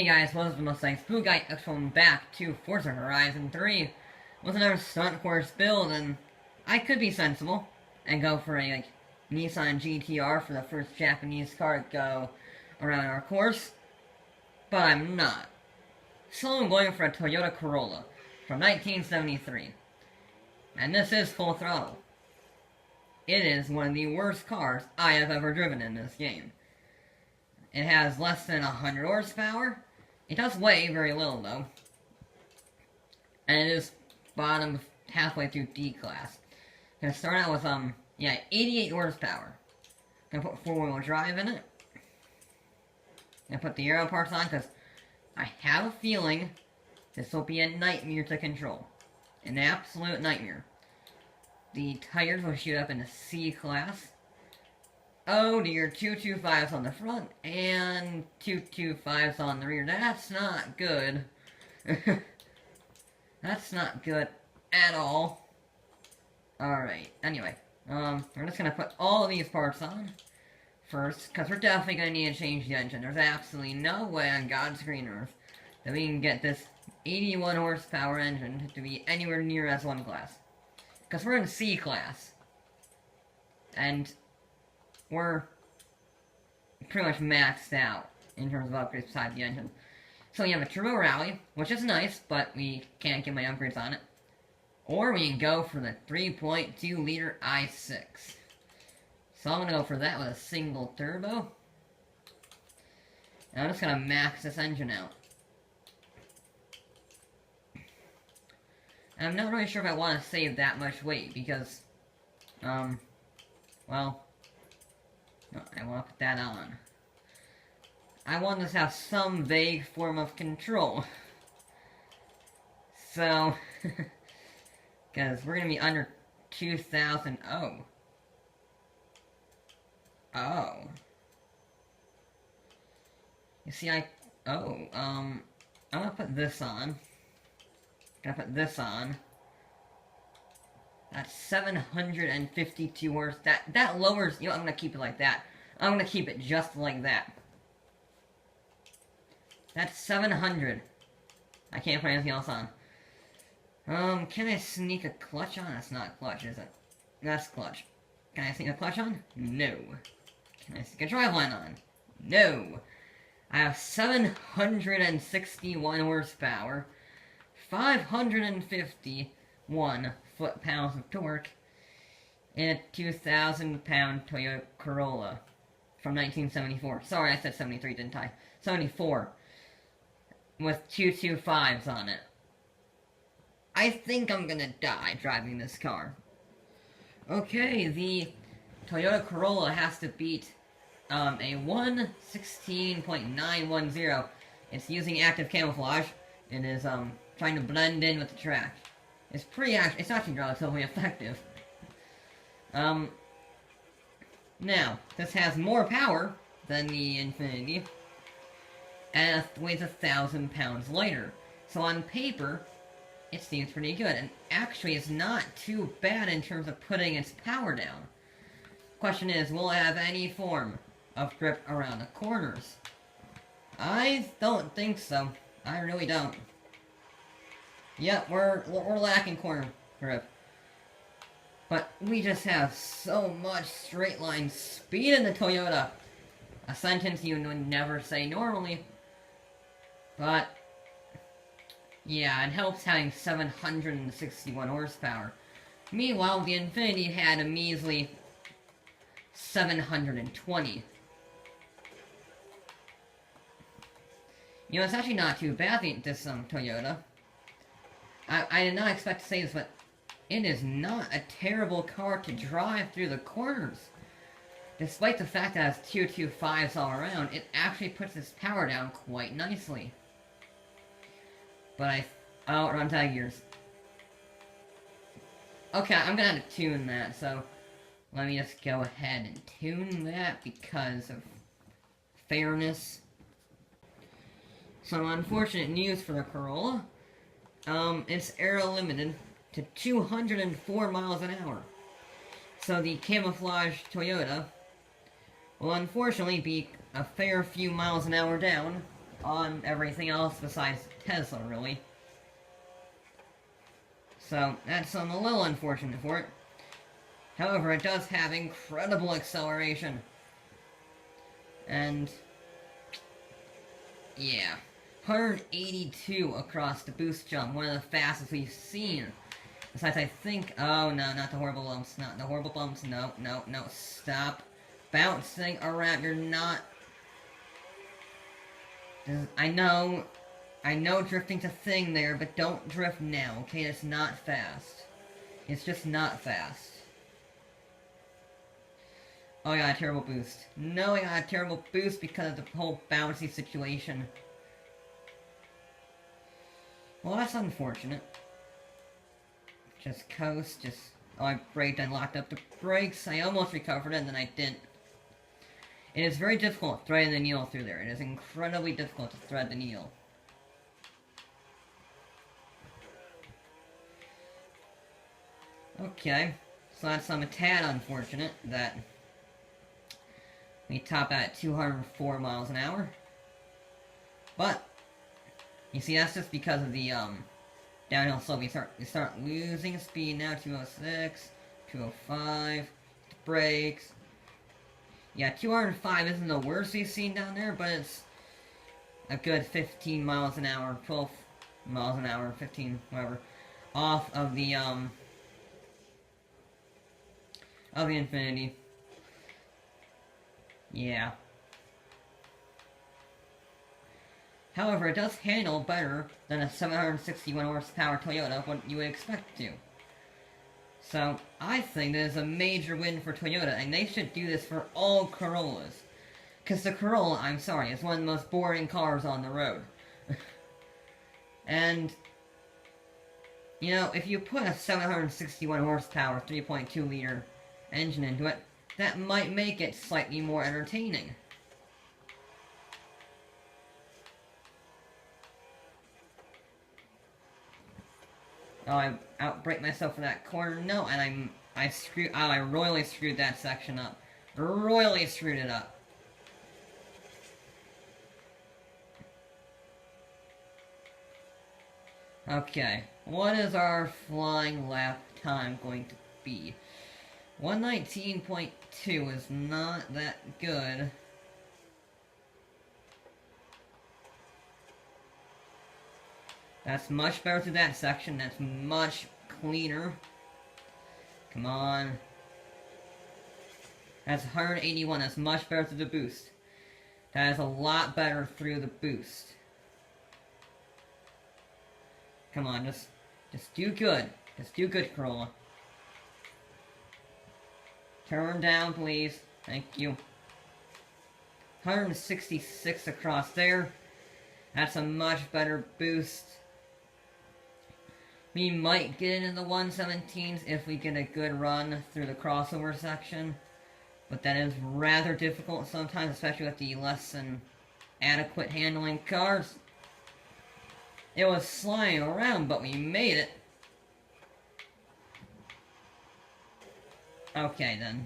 guys, what is the most like Spook Guy welcome back to Forza Horizon 3 with another stunt course build, and I could be sensible and go for a Nissan GTR for the first Japanese car to go around our course, but I'm not. So I'm going for a Toyota Corolla from 1973, and this is full throttle. It is one of the worst cars I have ever driven in this game. It has less than 100 horsepower. It does weigh very little, though. And it is bottom halfway through D class. Gonna start out with, 88 horsepower. Gonna put four-wheel drive in it. Gonna put the aero parts on, because I have a feeling this will be a nightmare to control. An absolute nightmare. The tires will shoot up into C class. Oh dear, 225s on the front, and 225s on the rear. That's not good. That's not good at all. Alright, anyway. We're just gonna put all of these parts on first, because we're definitely gonna need to change the engine. There's absolutely no way on God's green earth that we can get this 81 horsepower engine to be anywhere near S1 class. Because we're in C class. And we're pretty much maxed out in terms of upgrades beside the engine. So we have a turbo rally, which is nice, but we can't get my upgrades on it. Or we can go for the 3.2 liter i6. So I'm going to go for that with a single turbo. And I'm just going to max this engine out. And I'm not really sure if I want to save that much weight, because, well, no, I want to put that on. I want this to have some vague form of control. So, because we're going to be under 2,000. Oh. You see, I'm going to put this on. Gonna put this on. That's 752 horse. That lowers. You know, I'm gonna keep it like that. I'm gonna keep it just like that. That's 700. I can't put anything else on. Can I sneak a clutch on? That's not clutch, is it? That's clutch. Can I sneak a clutch on? No. Can I sneak a driveline on? No. I have 761 horsepower. 551 foot-pounds of torque in a 2,000-pound Toyota Corolla from 1974. Sorry, I said 73, didn't I? 74. With 225s on it. I think I'm gonna die driving this car. Okay, the Toyota Corolla has to beat a 116.910. It's using active camouflage. It is, trying to blend in with the track. It's it's actually relatively effective. Now, this has more power than the Infiniti, and it weighs 1,000 pounds lighter. So on paper, it seems pretty good, and actually it's not too bad in terms of putting its power down. Question is, will it have any form of grip around the corners? I don't think so. I really don't. Yep, we're lacking corner grip. But we just have so much straight line speed in the Toyota. A sentence you would never say normally. But, yeah, it helps having 761 horsepower. Meanwhile, the Infiniti had a measly 720. You know, it's actually not too bad, this Toyota. I did not expect to say this, but it is not a terrible car to drive through the corners. Despite the fact that it has 225s all around, it actually puts its power down quite nicely. But I outrun tag gears. Okay, I'm gonna have to tune that, so let me just go ahead and tune that because of fairness. Some unfortunate news for the Corolla. It's aero limited to 204 miles an hour. So the camouflage Toyota will unfortunately be a fair few miles an hour down on everything else besides Tesla, really. So, that's a little unfortunate for it. However, it does have incredible acceleration. And, yeah. 182 across the boost jump, one of the fastest we've seen. Besides, I think, oh no, not the horrible bumps, not the horrible bumps, no, no, no, stop bouncing around, you're not, I know drifting's a thing there, but don't drift now, okay, it's not fast. It's just not fast. Oh, I got a terrible boost. No, I got a terrible boost because of the whole bouncy situation. Well, that's unfortunate. Just coast, just... Oh, I braked and locked up the brakes. I almost recovered it, and then I didn't. It is very difficult threading the needle through there. It is incredibly difficult to thread the needle. Okay, so that's a tad unfortunate that we top out at 204 miles an hour. But, you see, that's just because of the, downhill slope. We start losing speed now. 206, 205, brakes. Yeah, 205 isn't the worst we've seen down there, but it's a good 15 miles an hour, 12 miles an hour, 15, whatever, off of the Infinity. Yeah. However, it does handle better than a 761 horsepower Toyota, what you would expect to. So, I think that is a major win for Toyota, and they should do this for all Corollas. Because the Corolla, I'm sorry, is one of the most boring cars on the road. And, you know, if you put a 761 horsepower 3.2 liter engine into it, that might make it slightly more entertaining. Oh, I outbrake myself for that corner. No, and I royally screwed that section up. Royally screwed it up. Okay, what is our flying lap time going to be? 119.2 is not that good. That's much better through that section. That's much cleaner. Come on. That's 181. That's much better through the boost. That is a lot better through the boost. Come on, just do good. Just do good, Corolla. Turn down, please. Thank you. 166 across there. That's a much better boost. We might get into the 117s if we get a good run through the crossover section. But that is rather difficult sometimes, especially with the less than adequate handling cars. It was sliding around, but we made it. Okay, then.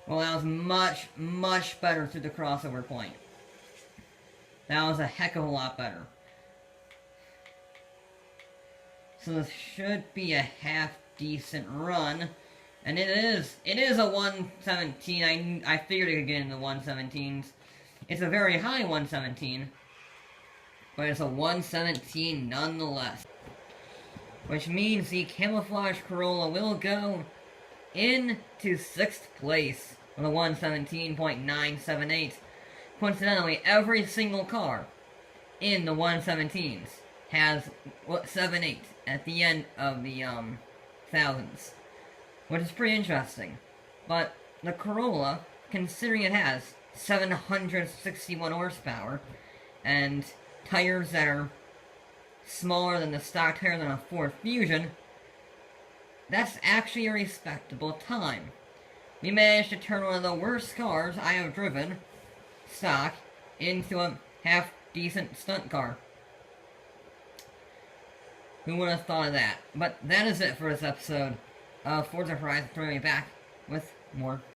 Well, that was much, much better through the crossover point. That was a heck of a lot better. So this should be a half-decent run. And it is a 117. I figured it could get into the 117s. It's a very high 117. But it's a 117 nonetheless. Which means the camouflage Corolla will go into 6th place with a 117.978. Coincidentally, every single car in the 117s has 7.8 at the end of the thousands, which is pretty interesting. But the Corolla, considering it has 761 horsepower and tires that are smaller than the stock tire than a Ford Fusion, that's actually a respectable time. We managed to turn one of the worst cars I have driven, stock, into a half-decent stunt car. Who would have thought of that? But that is it for this episode of Forza Horizon. Throwing me back with more